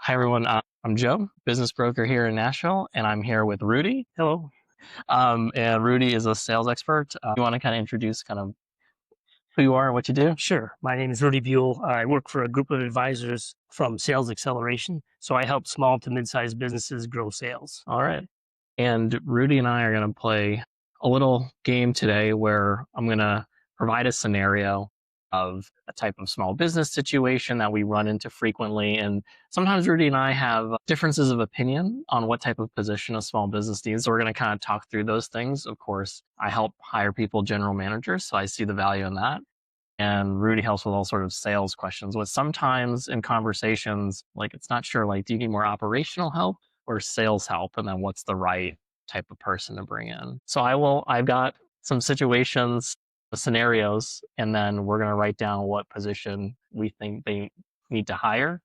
Hi, everyone. I'm Joe, business broker here in Nashville, and I'm here with Rudy. Hello. And Rudy is a sales expert. You want to kind of introduce kind of who you are and what you do? Sure. My name is Rudy Buel. I work for a group of advisors from Sales Acceleration. So I help small to mid-sized businesses grow sales. All right. And Rudy and I are going to play a little game today where I'm going to provide a scenario of a type of small business situation that we run into frequently. And sometimes Rudy and I have differences of opinion on what type of position a small business needs. So we're going to kind of talk through those things. Of course, I help hire people, general managers, so I see the value in that. And Rudy helps with all sort of sales questions. With sometimes in conversations, like it's not sure, like, do you need more operational help or sales help? And then what's the right type of person to bring in? So I've got some situations, scenarios, and then we're going to write down what position we think they need to hire.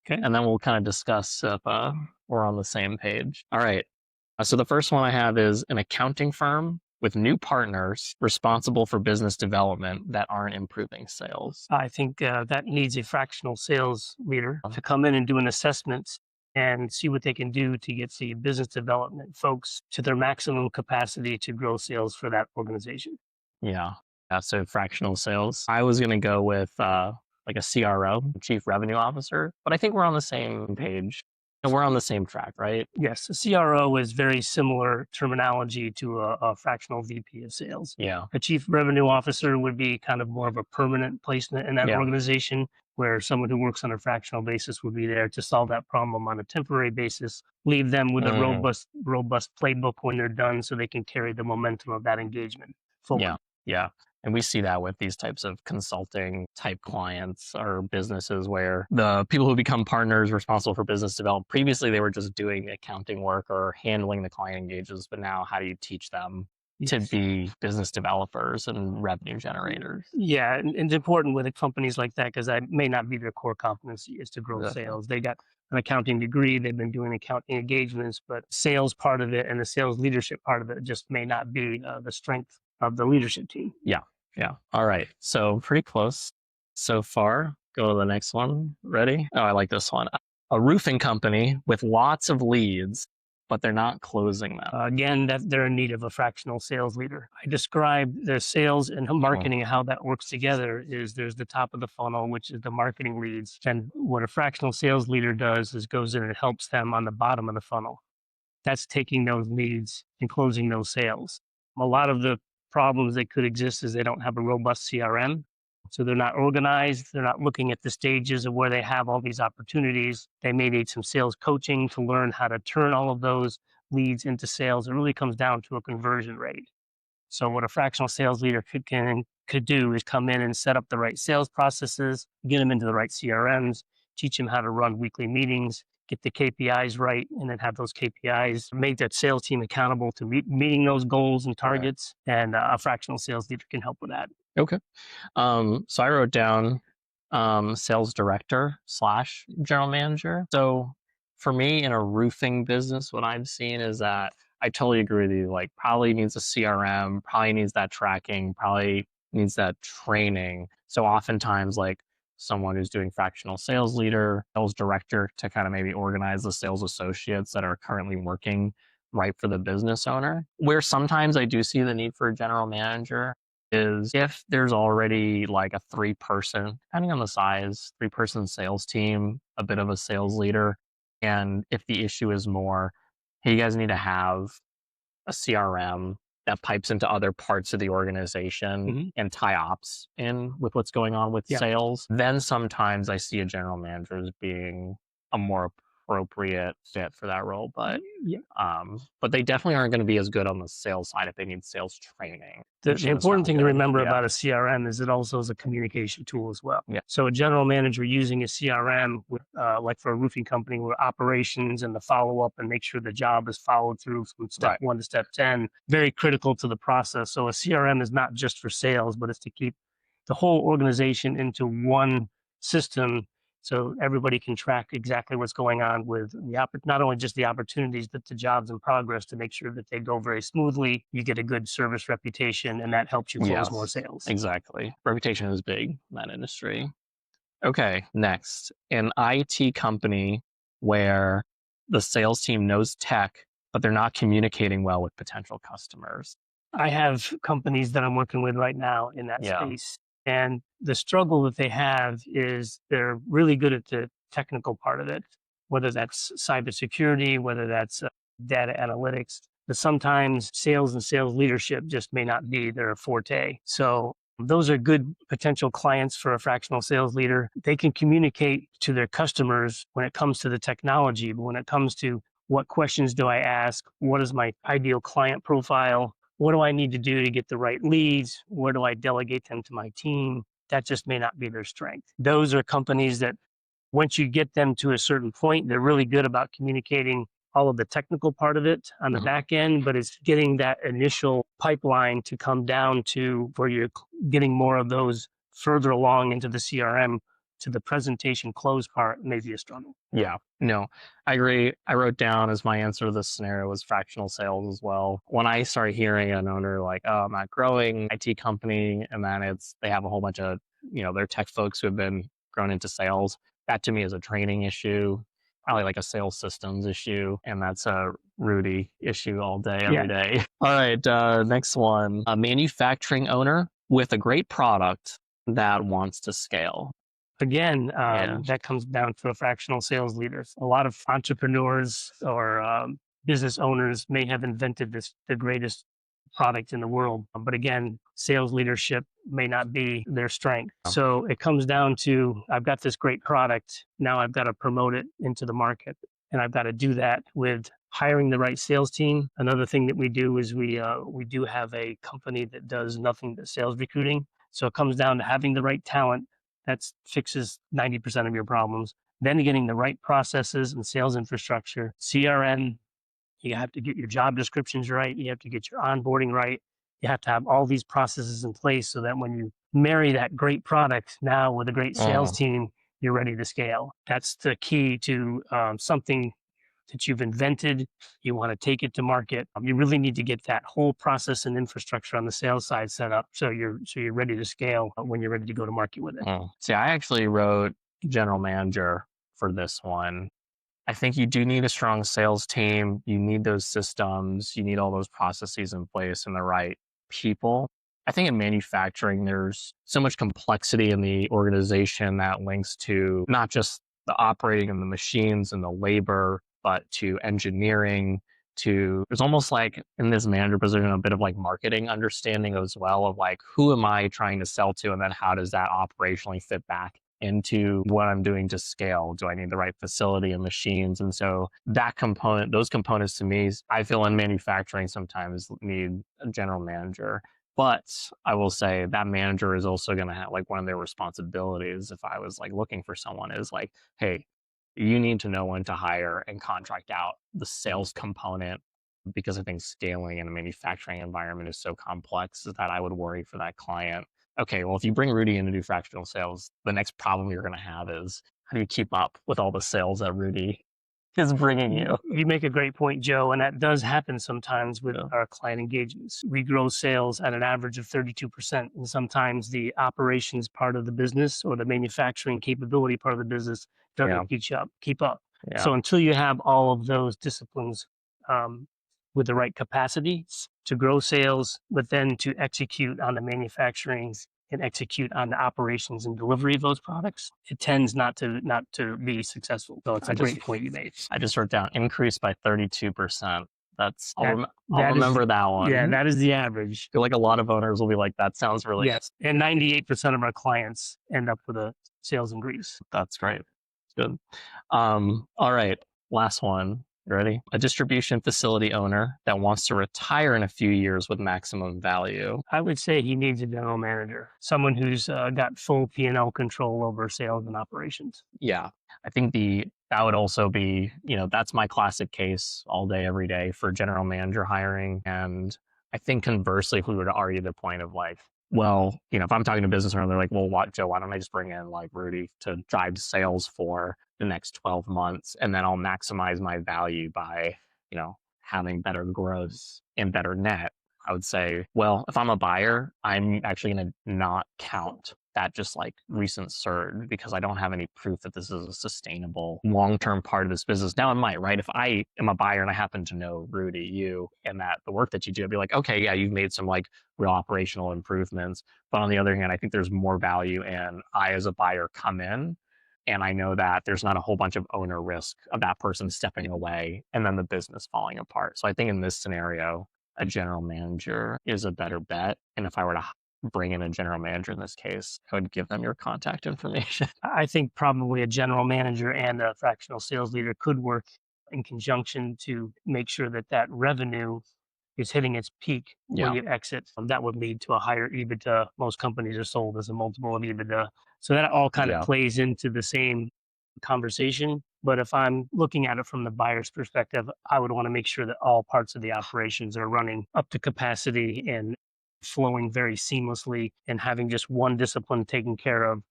Okay. And then we'll kind of discuss if we're on the same page. All right. So the first one I have is an accounting firm with new partners responsible for business development that aren't improving sales. I think that needs a fractional sales leader to come in and do an assessment and see what they can do to get the business development folks to their maximum capacity to grow sales for that organization. Yeah. So fractional sales. I was going to go with like a CRO, Chief Revenue Officer, but I think we're on the same page. And we're on the same track, right? Yes, a CRO is very similar terminology to a fractional VP of sales. Yeah. A chief revenue officer would be kind of more of a permanent placement in that Yeah. organization, where someone who works on a fractional basis would be there to solve that problem on a temporary basis, leave them with a robust playbook when they're done so they can carry the momentum of that engagement forward. Yeah. Yeah. And we see that with these types of consulting type clients or businesses where the people who become partners responsible for business development, previously they were just doing accounting work or handling the client engagements. But now how do you teach them to be business developers and revenue generators? Yeah, and it's important with companies like that because that may not be their core competency is to grow Exactly. sales. They got an accounting degree, they've been doing accounting engagements, but sales part of it and the sales leadership part of it just may not be the strength of the leadership team. Yeah. Yeah. All right. So pretty close so far. Go to the next one. Ready? Oh, I like this one. A roofing company with lots of leads, but they're not closing them. Again, that they're in need of a fractional sales leader. I described the sales and marketing and how that works together is there's the top of the funnel, which is the marketing leads. And what a fractional sales leader does is goes in and helps them on the bottom of the funnel. That's taking those leads and closing those sales. A lot of the problems that could exist is they don't have a robust CRM. So they're not organized. They're not looking at the stages of where they have all these opportunities. They may need some sales coaching to learn how to turn all of those leads into sales. It really comes down to a conversion rate. So what a fractional sales leader could do is come in and set up the right sales processes, get them into the right CRMs, teach them how to run weekly meetings, get the KPIs right, and then have those KPIs make that sales team accountable to meeting those goals and targets. Right. And a fractional sales leader can help with that. Okay. So I wrote down sales director / general manager. So for me in a roofing business, what I'm seeing is that I totally agree with you. Like probably needs a CRM, probably needs that tracking, probably needs that training. So oftentimes like someone who's doing fractional sales leader, sales director to kind of maybe organize the sales associates that are currently working right for the business owner. Where sometimes I do see the need for a general manager is if there's already like a 3-person, depending on the size, 3-person sales team, a bit of a sales leader. And if the issue is more, hey, you guys need to have a CRM that pipes into other parts of the organization and tie ops in with what's going on with sales, then sometimes I see a general manager as being a more appropriate fit for that role. But they definitely aren't going to be as good on the sales side if they need sales training. The important thing to remember about a CRM is it also is a communication tool as well. Yeah. So a general manager using a CRM, with, like for a roofing company, where operations and the follow-up and make sure the job is followed through from step 1 to step 10, very critical to the process. So a CRM is not just for sales, but it's to keep the whole organization into one system so everybody can track exactly what's going on with not only just the opportunities, but the jobs in progress to make sure that they go very smoothly. You get a good service reputation, and that helps you close more sales. Exactly. Reputation is big in that industry. Okay, next. An IT company where the sales team knows tech, but they're not communicating well with potential customers. I have companies that I'm working with right now in that Yeah. space. And the struggle that they have is they're really good at the technical part of it, whether that's cybersecurity, whether that's data analytics. But sometimes sales and sales leadership just may not be their forte. So those are good potential clients for a fractional sales leader. They can communicate to their customers when it comes to the technology, but when it comes to what questions do I ask? What is my ideal client profile? What do I need to do to get the right leads? Where do I delegate them to my team? That just may not be their strength. Those are companies that once you get them to a certain point, they're really good about communicating all of the technical part of it on the back end, but it's getting that initial pipeline to come down to where you're getting more of those further along into the CRM to the presentation close part may be a struggle. Yeah, no, I agree. I wrote down as my answer to this scenario was fractional sales as well. When I started hearing an owner like, "Oh, I'm not growing IT company," and then they have a whole bunch of their tech folks who have been grown into sales. That to me is a training issue, probably like a sales systems issue, and that's a Rudy issue all day, every day. All right, next one: a manufacturing owner with a great product that wants to scale. Again, Yeah. that comes down to a fractional sales leader. A lot of entrepreneurs or business owners may have invented the greatest product in the world, but again, sales leadership may not be their strength. So it comes down to I've got this great product. Now I've got to promote it into the market, and I've got to do that with hiring the right sales team. Another thing that we do is we do have a company that does nothing but sales recruiting. So it comes down to having the right talent that fixes 90% of your problems. Then getting the right processes and sales infrastructure, CRM. You have to get your job descriptions right. You have to get your onboarding right. You have to have all these processes in place so that when you marry that great product now with a great sales team, you're ready to scale. That's the key to something that you've invented. You want to take it to market. You really need to get that whole process and infrastructure on the sales side set up so you're ready to scale when you're ready to go to market with it. See, I actually wrote general manager for this one. I think you do need a strong sales team. You need those systems. You need all those processes in place and the right people. I think in manufacturing, there's so much complexity in the organization that links to not just the operating of the machines and the labor, but to engineering, there's almost like in this manager position, a bit of like marketing understanding as well of like, who am I trying to sell to? And then how does that operationally fit back into what I'm doing to scale? Do I need the right facility and machines? And so that component, those components to me, I feel in manufacturing sometimes need a general manager. But I will say that manager is also going to have like one of their responsibilities if I was like looking for someone is like, hey, you need to know when to hire and contract out the sales component because I think scaling in a manufacturing environment is so complex that I would worry for that client. Okay, well, if you bring Rudy in to do fractional sales, the next problem you're going to have is how do you keep up with all the sales that Rudy is bringing you? You make a great point, Joe, and that does happen sometimes with our client engagements. We grow sales at an average of 32%, and sometimes the operations part of the business or the manufacturing capability part of the business doesn't keep up. Yeah. So until you have all of those disciplines with the right capacities to grow sales, but then to execute on the manufacturing and execute on the operations and delivery of those products, it tends not to be successful. So it's a great point you made. I just wrote down increase by 32%. I'll That is remember that one. Yeah, that is the average. I feel like a lot of owners will be like, that sounds really Yes. And 98% of our clients end up with a sales increase. That's great. Good. All right. Last one. You ready? A distribution facility owner that wants to retire in a few years with maximum value. I would say he needs a general manager, someone who's got full P&L control over sales and operations. Yeah. I think that would also be, that's my classic case all day, every day for general manager hiring. And I think conversely, if we were to argue the point of like, well, if I'm talking to business owner, they're like, well, Joe, why don't I just bring in like Rudy to drive sales for the next 12 months and then I'll maximize my value by, having better growth and better net. I would say, well, if I'm a buyer, I'm actually going to not count that just like recent surge because I don't have any proof that this is a sustainable long-term part of this business. Now it might, right? If I am a buyer and I happen to know Rudy, you, and that the work that you do, I'd be like, okay, yeah, you've made some like real operational improvements. But on the other hand, I think there's more value in I as a buyer come in and I know that there's not a whole bunch of owner risk of that person stepping away and then the business falling apart. So I think in this scenario, a general manager is a better bet. And if I were to bring in a general manager in this case, I would give them your contact information. I think probably a general manager and a fractional sales leader could work in conjunction to make sure that that revenue is hitting its peak when Yeah. you exit. That would lead to a higher EBITDA. Most companies are sold as a multiple of EBITDA. So that all kind of Yeah. plays into the same conversation. But if I'm looking at it from the buyer's perspective, I would want to make sure that all parts of the operations are running up to capacity and flowing very seamlessly, and having just one discipline taken care of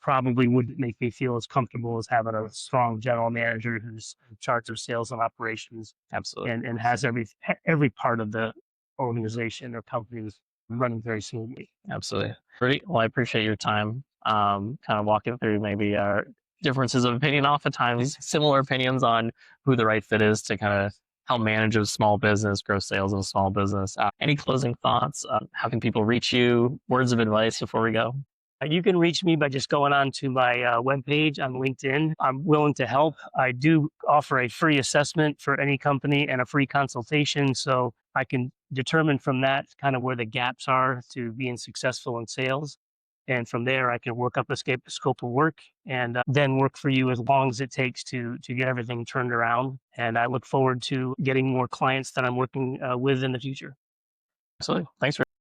probably wouldn't make me feel as comfortable as having a strong general manager who's in charge of sales and operations Absolutely. and has every part of the organization or company running very smoothly. Absolutely. Rudy, well, I appreciate your time. Kind of walking through maybe our differences of opinion, oftentimes similar opinions on who the right fit is to kind of help manage a small business, grow sales in a small business. Any closing thoughts? How can people reach you? Words of advice before we go? You can reach me by just going on to my webpage on LinkedIn. I'm willing to help. I do offer a free assessment for any company and a free consultation. So I can determine from that kind of where the gaps are to being successful in sales. And from there, I can work up a scope of work and then work for you as long as it takes to get everything turned around. And I look forward to getting more clients that I'm working with in the future. Absolutely. Thanks.